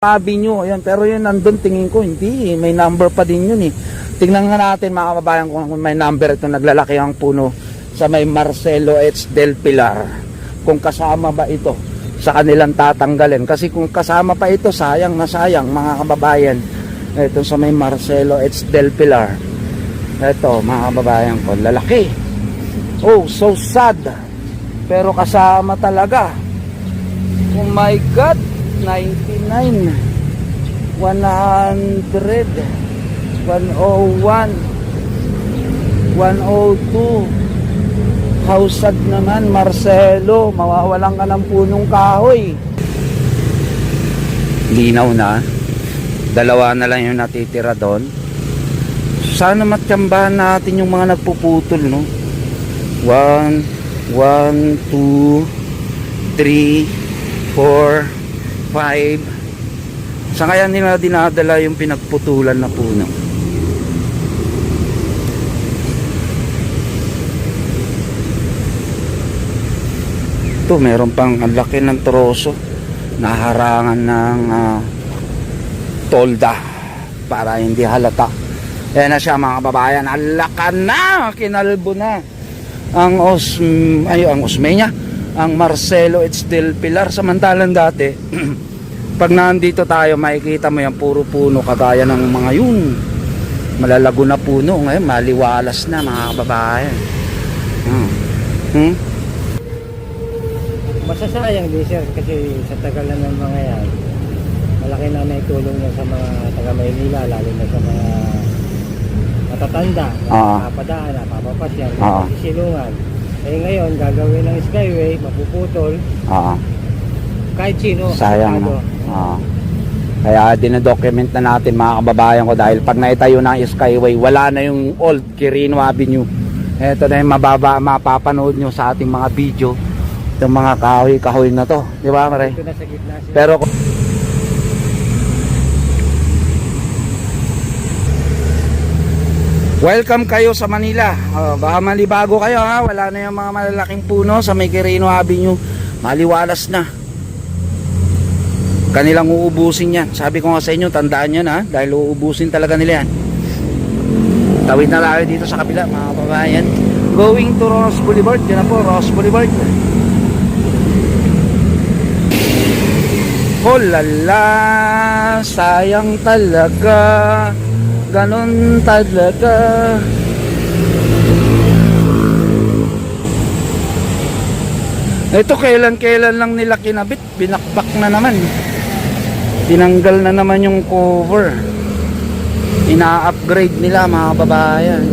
Avenue, ayan, pero yun nandun tingin ko, hindi, may number pa din yun eh. Tingnan nga natin mga kababayan kung may number ito, naglalaki ang puno sa may Marcelo H. Del Pilar. Kung kasama ba ito sa kanilang tatanggalin. Kasi kung kasama pa ito, sayang na sayang mga kababayan. Ito sa may Marcelo H. Del Pilar. Ito mga kababayan ko, lalaki. Oh, so sad. Pero kasama talaga. Oh my God, 99, 100, 101, 102. How sad naman, Marcelo, mawawalan ka ng punong kahoy. Linaw na, dalawa na lang yung natitira doon. Sana matsambahan natin yung mga nagpuputol, no? 1, 2, 3, 4, 5. Saan kaya nila dinadala yung pinagputulan na puno? Ito, meron pang ang laki ng troso, naharangan ng tolda para hindi halata. Yan na siya mga kababayan, alakan na, kinalbo na ang Osmeña, ang Marcelo H. Del Pilar. Samantalang dati pag nandito tayo, makikita mo yan, puro puno kagaya ng mga yun, malalago na puno. Ngayon maliwalas na mga kababayan. Masasayang din sir, kasi sa tagal na ng mga yan, malaki na naitulong niya sa mga taga Maynila, lalo na sa mga matatanda, napapadaan, napapapasyan, sisilungan. Eh ngayon, gagawin ng skyway, mapuputol. Kahit sino. Sayang, no? Kaya dinadocument na natin mga kababayan ko, dahil pag naitayo na ang skyway, wala na yung old Quirino Avenue. Ito na yung mapapanood nyo sa ating mga video, itong mga kahoy-kahoy na to, di ba Mare? Ito na sa gitna siya. Pero welcome kayo sa Manila. Baka malibago kayo ha. Wala na yung mga malalaking puno sa may Quirino Avenue. Maliwalas na. Kanilang uubusin yan. Sabi ko nga sa inyo, tandaan yan ha. Dahil uubusin talaga nila yan. Tawid na tayo dito sa kabila mga kababayan. Going to Ross Boulevard. Yan na po, Ross Boulevard. Oh lala, sayang talaga. Ganon talaga. Ito kailan lang nila kinabit, binakbak na naman. Tinanggal na naman yung cover. Ina-upgrade nila mga kababayan.